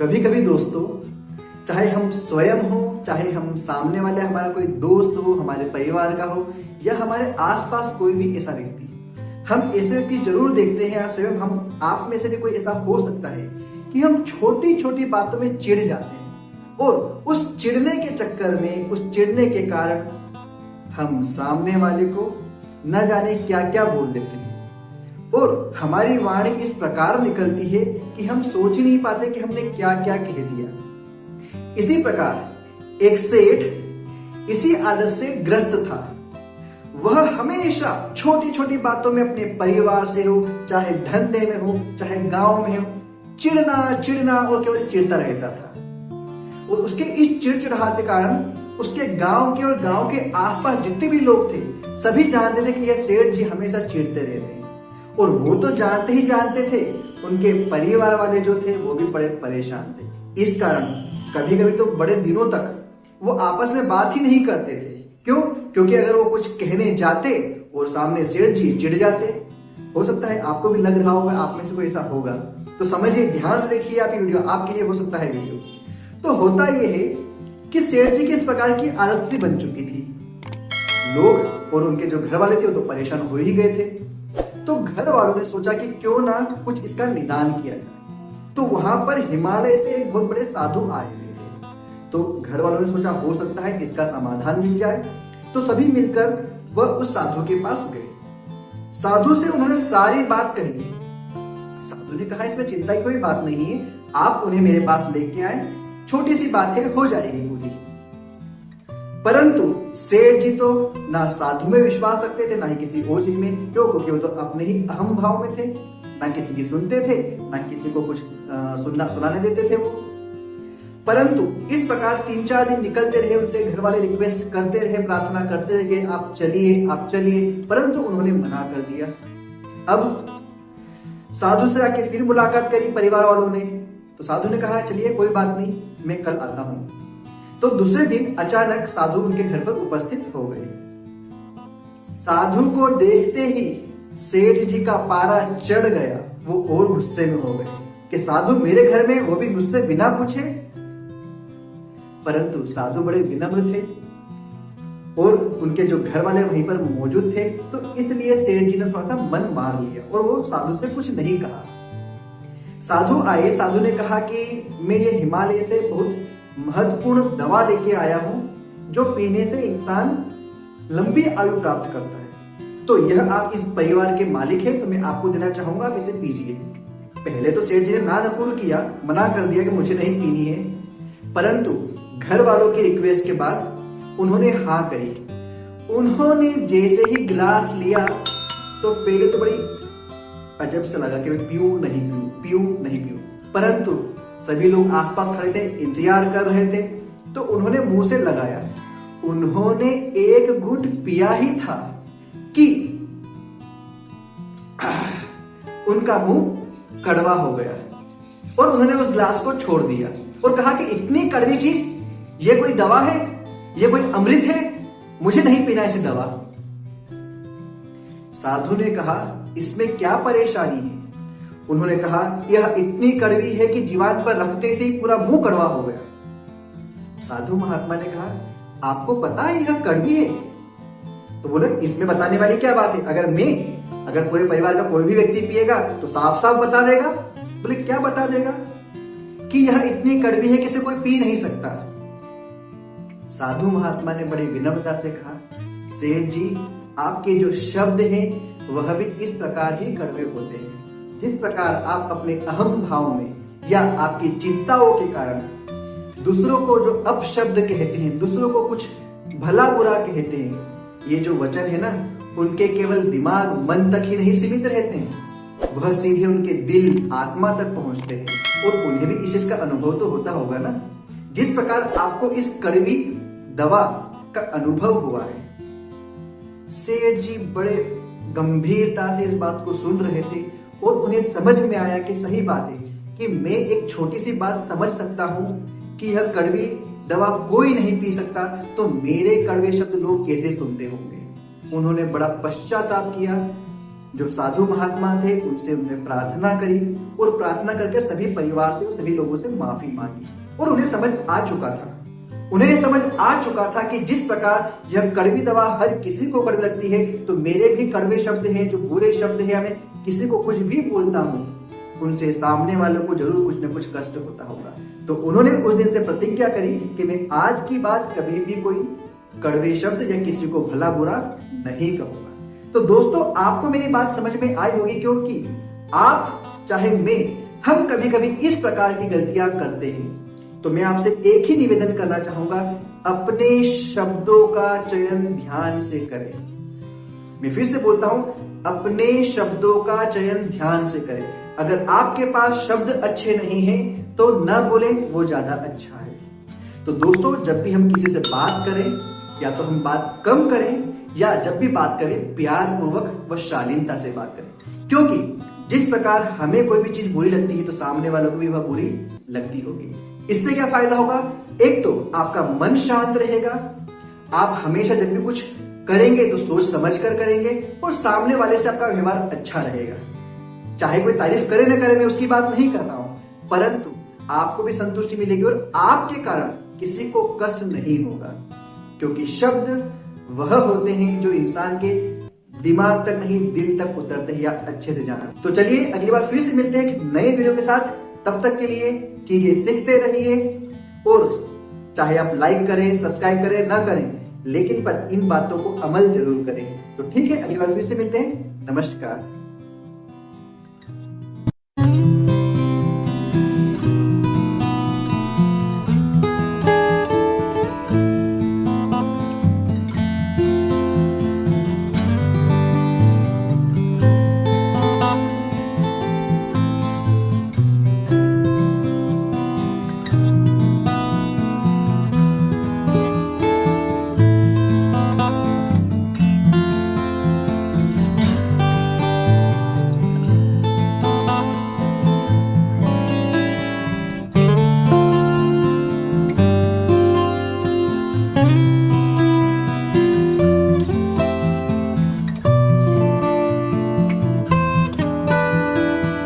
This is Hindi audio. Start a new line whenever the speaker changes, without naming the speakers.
कभी कभी दोस्तों, चाहे हम स्वयं हो, चाहे हम सामने वाले हमारा कोई दोस्त हो, हमारे परिवार का हो या हमारे आसपास कोई भी ऐसा व्यक्ति, हम ऐसे व्यक्ति जरूर देखते हैं या स्वयं हम आप में से भी कोई ऐसा हो सकता है कि हम छोटी छोटी बातों में चिढ़ जाते हैं और उस चिढ़ने के चक्कर में, उस चिढ़ने के कारण हम सामने वाले को न जाने क्या क्या बोल देते हैं और हमारी वाणी इस प्रकार निकलती है कि हम सोच ही नहीं पाते कि हमने क्या क्या कह दिया। इसी प्रकार एक सेठ इसी आदत से ग्रस्त था। वह हमेशा छोटी छोटी बातों में अपने परिवार से हो, चाहे धंधे में हो, चाहे गांव में हो, चिढ़ना चिढ़ना और केवल चिढ़ता रहता था। और उसके इस चिड़चिड़ाहट के कारण उसके गांव के और गांव के आसपास जितने भी लोग थे, सभी जानते थे कि यह सेठ जी हमेशा चिढ़ते रहते हैं। और वो तो जानते ही जानते थे, उनके परिवार वाले जो थे वो भी बड़े परेशान थे। इस कारण कभी कभी तो बड़े दिनों तक वो आपस में बात ही नहीं करते थे। क्यों? क्योंकि अगर वो कुछ कहने जाते और सामने सेठ जी चिढ़ जाते। हो सकता है आपको भी लग रहा होगा, आप में से कोई ऐसा होगा, तो समझिए, ध्यान से देखिए, आप ये वीडियो आपके लिए हो सकता है वीडियो। तो होता ये है कि सेठ जी की इस प्रकार की आदत सी बन चुकी थी। लोग और उनके जो घर वाले थे वो तो परेशान हो ही गए थे। तो घर वालों ने सोचा कि क्यों ना कुछ इसका निदान किया जाए। तो वहां पर हिमालय से एक बहुत बड़े साधु आए हुए थे। तो घर वालों ने सोचा हो सकता है इसका समाधान मिल जाए। तो सभी मिलकर वह उस साधु के पास गए। साधु से उन्होंने सारी बात कही। साधु ने कहा इसमें चिंता की कोई बात नहीं है, आप उन्हें मेरे पास लेके आए, छोटी सी बात है, हो जाएगी पूरी। परंतु सेठ जी तो ना साधु में विश्वास रखते थे, ना ही किसी और चीज में। क्यों? क्योंकि वो तो अपने ही अहम भाव में थे, ना किसी की सुनते थे, ना किसी को कुछ सुनाने देते थे वो। परंतु इस प्रकार 3-4 दिन निकलते रहे, उनसे घर वाले रिक्वेस्ट करते रहे, प्रार्थना करते रहे, आप चलिए आप चलिए, परंतु उन्होंने मना कर दिया। अब साधु से आके फिर मुलाकात करी परिवार वालों ने। तो साधु ने कहा चलिए कोई बात नहीं, मैं कल आता हूं। तो दूसरे दिन अचानक साधु उनके घर पर उपस्थित हो गए। साधु को देखते ही सेठ जी का पारा चढ़ गया। वो और गुस्से में हो गए कि साधु मेरे घर में, वो भी मुझसे बिना पूछे। परंतु साधु बड़े विनम्र थे और उनके जो घर वाले वहीं पर मौजूद थे, तो इसलिए सेठ जी ने थोड़ा सा मन मार लिया और वो साधु से कुछ नहीं कहा। साधु आए, साधु ने कहा कि मैं ये हिमालय से बहुत महत्वपूर्ण दवा लेके आया हूं जो पीने से इंसान लंबी आयु प्राप्त करता है। तो यह आप इस परिवार के मालिक हैं, तो मैं आपको देना चाहूंगा, आप इसे पीजिए। पहले तो सेठ जी ने ना नकुर किया, मना कर दिया कि मुझे नहीं पीनी है। परंतु घर वालों की रिक्वेस्ट के बाद उन्होंने हाँ कही। उन्होंने जैसे ही गिलास लिया तो पहले तो बड़ी अजब से लगा कि मैं पीऊं नहीं पीऊं, पीऊं नहीं पीऊं। परंतु सभी लोग आसपास खड़े थे, इंतजार कर रहे थे, तो उन्होंने मुंह से लगाया। उन्होंने एक घुट पिया ही था कि उनका मुंह कड़वा हो गया और उन्होंने उस ग्लास को छोड़ दिया और कहा कि इतनी कड़वी चीज, ये कोई दवा है, ये कोई अमृत है, मुझे नहीं पीना ऐसी दवा। साधु ने कहा इसमें क्या परेशानी है? उन्होंने कहा यह इतनी कड़वी है कि जीवान पर रखते से ही पूरा मुंह कड़वा हो गया। साधु महात्मा ने कहा आपको पता है यह कड़वी है? तो बोले इसमें बताने वाली क्या बात है? अगर पूरे परिवार का कोई भी व्यक्ति पिएगा तो साफ साफ बता देगा। बोले क्या बता देगा? कि यह इतनी कड़वी है कि इसे कोई पी नहीं सकता। साधु महात्मा ने बड़े विनम्रता से कहा सेठ जी, आपके जो शब्द हैं वह भी इस प्रकार ही कड़वे होते हैं। जिस प्रकार आप अपने अहम भाव में या आपकी चिंताओं के कारण दूसरों को जो अपशब्द कहते हैं, दूसरों को कुछ भला बुरा कहते हैं, ये जो वचन है ना, उनके केवल दिमाग मन तक ही नहीं सीमित रहते हैं, वह सीधे उनके दिल आत्मा तक पहुंचते हैं और उन्हें भी इस चीज का अनुभव तो होता होगा ना, जिस प्रकार आपको इस कड़वी दवा का अनुभव हुआ है। सेठ जी बड़े गंभीरता से इस बात को सुन रहे थे और उन्हें समझ में आया कि सही बात है कि मैं एक छोटी सी बात समझ सकता हूं कि यह कड़वी दवा कोई नहीं पी सकता, तो मेरे कड़वे शब्द लोग कैसे सुनते होंगे। उन्होंने बड़ा पश्चाताप किया जो साधु महात्मा थे उनसे उन्होंने प्रार्थना करी और प्रार्थना करके सभी परिवार से, सभी लोगों से माफी मांगी और उन्हें समझ आ चुका था। उन्हें समझ आ चुका था कि जिस प्रकार यह कड़वी दवा हर किसी को कड़वी लगती है, तो मेरे भी कड़वे शब्द हैं, जो बुरे शब्द हैं, हमें किसी को कुछ भी बोलता हूँ उनसे सामने वालों को जरूर कुछ न कुछ कष्ट होता होगा। तो उन्होंने उस दिन से प्रतिज्ञा करी कि मैं आज की बात कभी भी कोई कड़वे शब्द या किसी को भला बुरा नहीं कहूंगा। तो दोस्तों, आपको मेरी बात समझ में आई होगी, क्योंकि आप चाहे मैं, हम कभी कभी इस प्रकार की गलतियां करते हैं। तो मैं आपसे एक ही निवेदन करना चाहूंगा, अपने शब्दों का चयन ध्यान से करें। मैं फिर से बोलता हूं, अपने शब्दों का चयन ध्यान से करें। अगर आपके पास शब्द अच्छे नहीं हैं तो न बोले, वो ज्यादा अच्छा है। तो दोस्तों, जब भी हम किसी से बात करें, या तो हम बात कम करें, या जब भी बात करें प्यार पूर्वक व शालीनता से बात करें, क्योंकि जिस प्रकार हमें कोई भी चीज बुरी लगती है तो सामने वालों को भी वह बुरी लगती होगी। इससे क्या फायदा होगा? एक तो आपका मन शांत रहेगा, आप हमेशा जब भी कुछ करेंगे तो सोच समझ कर करेंगे, और सामने वाले से आपका व्यवहार अच्छा रहेगा। चाहे कोई तारीफ करे न करे, मैं उसकी बात नहीं कर रहा हूं, परंतु आपको भी संतुष्टि मिलेगी और आपके कारण किसी को कष्ट नहीं होगा। क्योंकि शब्द वह होते हैं जो इंसान के दिमाग तक नहीं, दिल तक उतरते हैं या अच्छे से जाना। तो चलिए अगली बार फिर से मिलते हैं एक नए वीडियो के साथ। तब तक के लिए चीजें सीखते रहिए, और चाहे आप लाइक करें, सब्सक्राइब करें, ना करें, लेकिन पर इन बातों को अमल जरूर करें। तो ठीक है, अगली बार फिर से मिलते हैं। नमस्कार।